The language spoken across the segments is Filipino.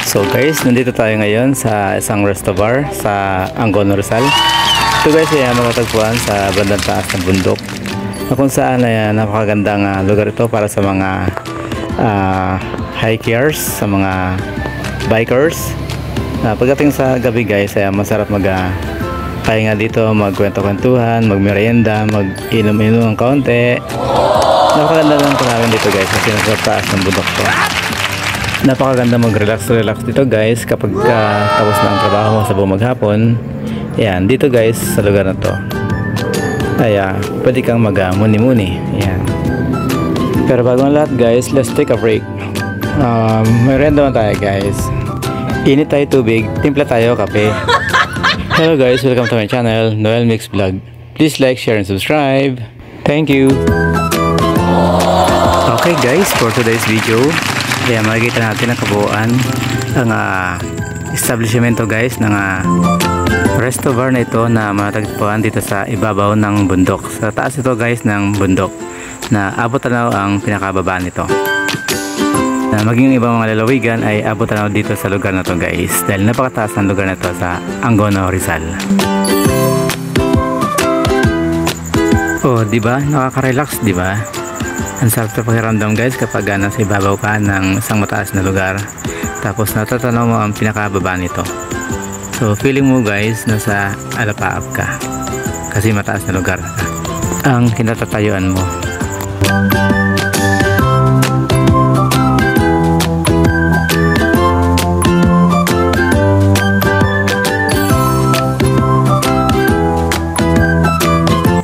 So guys, nandito tayo ngayon sa isang resto bar sa Angono, Rizal. Ito guys ay matatagpuan sa bandang taas ng bundok, na kung saan ay napakagandang lugar ito para sa mga hikers, sa mga bikers. Pagdating sa gabi guys ay masarap pahinga dito, magkwento-kwentuhan, magmerienda, mag-inom-inom ng kaunti. Napakaganda lang namin dito guys kasi nasa taas ng bundok to. Napakaganda mag-relax dito guys kapag tapos na ang trabaho sa buong maghapon. Ayan, dito guys sa lugar na to ay pwede kang mag-muni-muni. Ayan. Pero bago ang lahat guys, let's take a break. Merienda naman tayo guys. Init tayo tubig, timpla tayo kape. Hello guys, welcome to my channel, Noel Mix Vlog. Please like, share, and subscribe. Thank you. Okay guys, for today's video, kaya makikita natin ang kabuuan ang establishmento guys ng resto bar na ito na matatagpuan dito sa ibabaw ng bundok. Sa taas ito guys ng bundok na abot tanaw ang pinakababa nito. Na maging ibang mga lalawigan ay abot tanaw dito sa lugar na to guys, dahil napakataas ang lugar na to sa Angono, Rizal. Oh, di ba? Nakaka-relax, di ba? Ang sarap sa pakiramdam guys kapag nasa ibabaw ka ng isang mataas na lugar, tapos natatanaw mo ang pinakababa nito. So feeling mo guys nasa alapaap ka kasi mataas na lugar ang kinatatayuan mo.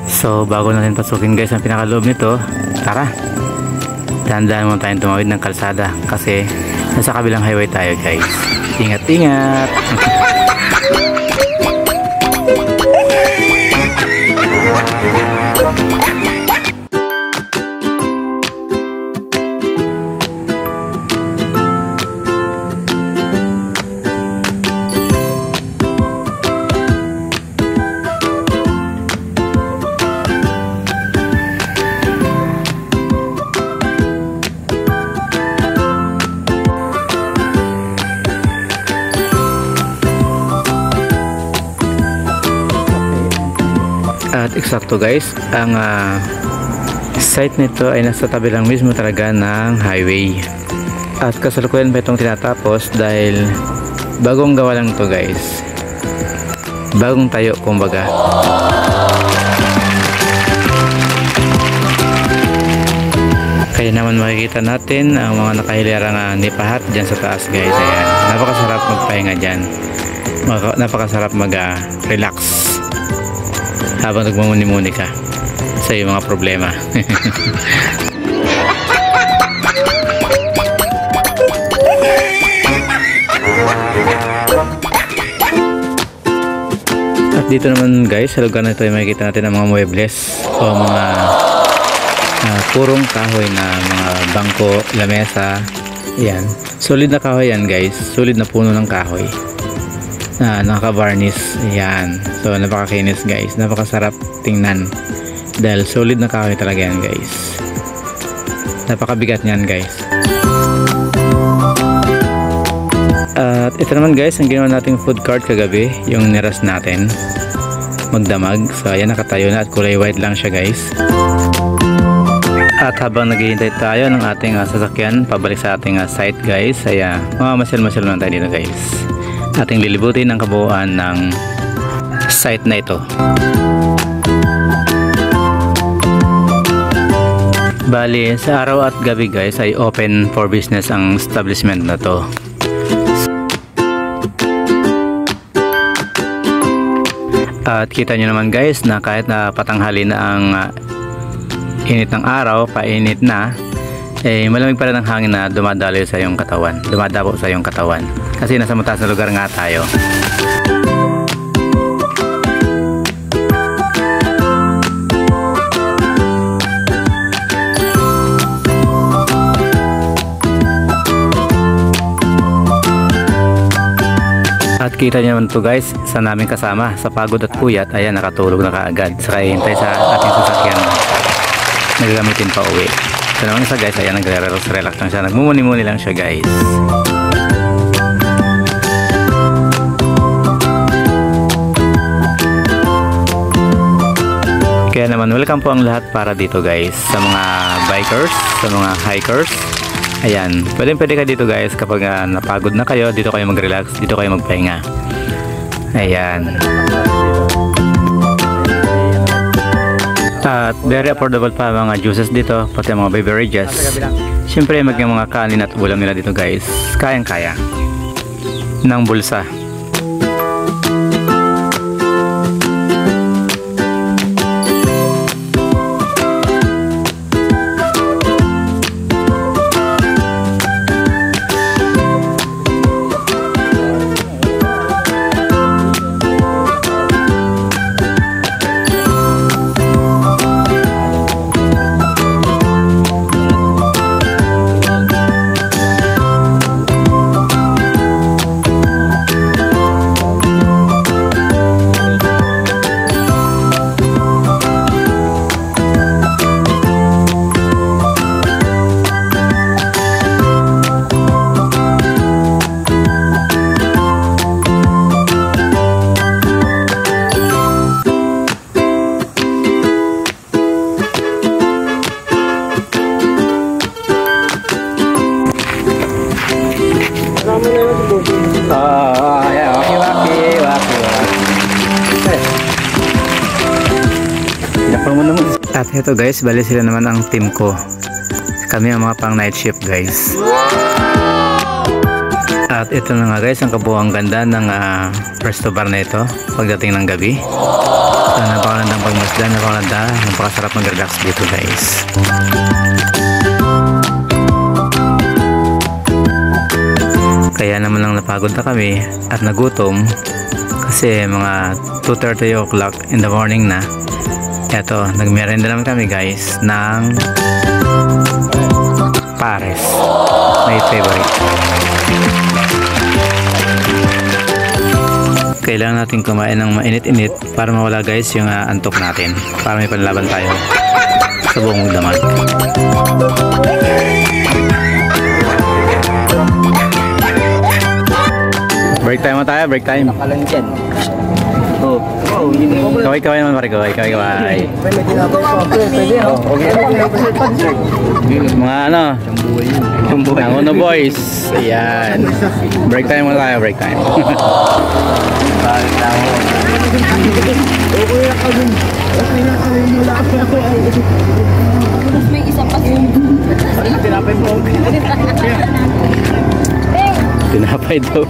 So bago natin pasukin guys ang pinakaloob nito, tara, dahan-dahan mo tayong tumawid ng kalsada kasi nasa kabilang highway tayo guys. Ingat-ingat. At eksakto guys, ang site nito ay nasa tabi lang mismo talaga ng highway. At kasalukuyan pa itong tinatapos dahil bagong gawa lang ito guys. Bagong tayo kumbaga. Kaya naman makikita natin ang mga nakahilarang nipahat dyan sa taas guys. Ayan, napakasarap magpahinga dyan. Napakasarap mag-relax habang nagmumuni-muni ka sa iyong mga problema. At dito naman guys sa lugar na ito ay makikita natin ang mga muebles o mga purong kahoy na mga bangko, lamesa. Yan, solid na kahoy yan guys, solid na puno ng kahoy na naka-varnish. Yan, so napakakinis guys, napakasarap tingnan dahil solid na kahoy talaga yan guys. Napakabigat niyan guys. At ito naman guys ang ginawa nating food cart kagabi, yung niras natin magdamag. So ayan, nakatayo na at kulay white lang siya guys. At habang naghihintay tayo ng ating sasakyan pabalik sa ating site guys, ay mamasyal-masyal naman tayo dito guys. Ating lilibutin ang kabuuan ng site na ito. Bali, sa araw at gabi guys ay open for business ang establishment na to. At kita nyo naman guys na kahit na patanghali na ang init ng araw, painit na, malamig pa rin ang hangin na dumadalo sa iyong katawan, dumadapo sa iyong katawan. Kasi nasa mataas na lugar nga tayo. At kita niyo naman ito guys, sa naming kasama sa pagod at puyat, ayan nakatulog na kaagad. Saka hintay sa ating sasakyan na gagamitin pa uwi. Ito naman isa guys, ayan nagre-relax lang siya, nagmumuni-muni lang siya guys. Kaya naman welcome po ang lahat para dito guys, sa mga bikers, sa mga hikers. Ayan, pwede ka dito guys kapag napagod na kayo, dito kayo mag-relax, dito kayo magpahinga. Ayan. At very affordable pa mga juices dito, pati mga beverages. Siyempre mga kanin at ulam nila dito guys, kayang-kaya ng bulsa. At ito guys, bali sila naman ang team ko. Kami ang mga pang night shift guys. At ito na nga guys, ang kabuuang ganda ng resto bar na ito pagdating ng gabi. So, napakagandang pagmasdan, napakasarap mag-relax dito guys. Kaya naman lang napagod na kami at nagutom kasi mga 2:30 o'clock in the morning na. Eto, nagmerenda naman kami guys ng pares, my favorite. Kailangan natin kumain ng mainit-init para mawala guys yung antok natin, para may panlaban tayo sa buong damag. Break time mo tayo, break time. Kaway naman pare, kaway. Mga Nanguno boys. Ayan. Break time muna tayo, break time. May isa pa. Tinapay daw.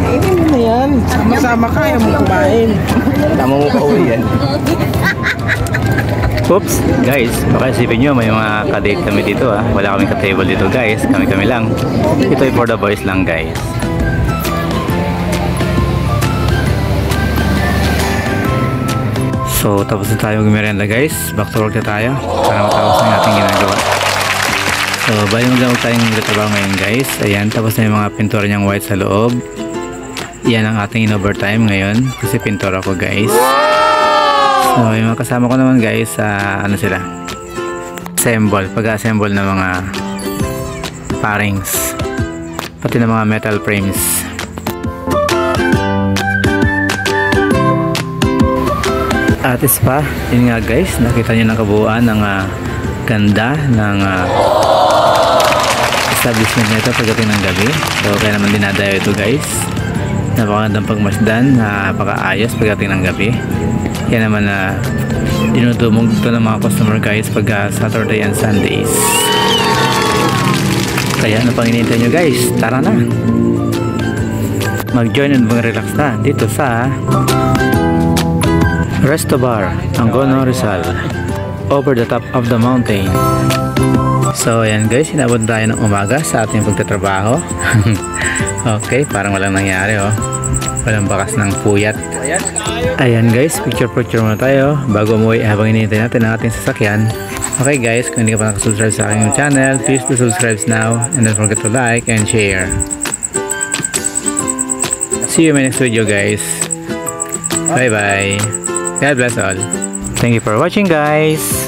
Kainin mo na yan. Sama-sama ka, ayaw mo kumain. Tama mo pa uwi yan. Oops, guys, baka isipin nyo may mga ka-date kami dito Wala kaming ka-table dito guys, kami lang. Ito ay for the boys lang guys. So tapos na tayo mag-merienda guys. Back to work na tayo para matapos na yung ating ginagawa. So bali maglamag tayong trabaho ngayon guys. Ayan, tapos na yung mga pintura niyang white sa loob. Yan ang ating in-overtime ngayon kasi pintura ko guys. So yung mga kasama ko naman guys, ano sila, pag-assemble ng mga parings, pati ng mga metal frames. At is pa, yun nga guys, nakita nyo ng kabuuan ng ganda ng establishment nito pagdating ng gabi. So kaya naman dinadayo ito guys. Napakagandang pagmasdan, napakaayos pagdating ng gabi. Yan naman dinudumog ito ng mga customer guys pag Saturday and Sundays. Kaya ano pang hinihintay nyo guys? Tara na! Mag-join and mag-relax na dito sa Resto Bar, Angono, Rizal, over the top of the mountain. So ayan guys, inabot tayo ng umaga sa ating pagtatrabaho. Okay, parang walang nangyari walang bakas ng puyat. Ayan guys, picture muna tayo bago umuwi habang hinihintay natin ang ating sasakyan. Okay guys, kung hindi ka pa nakasubscribe sa aking channel, please do subscribe now and don't forget to like and share. See you in my next video guys. Bye bye. God bless all. Thank you for watching guys.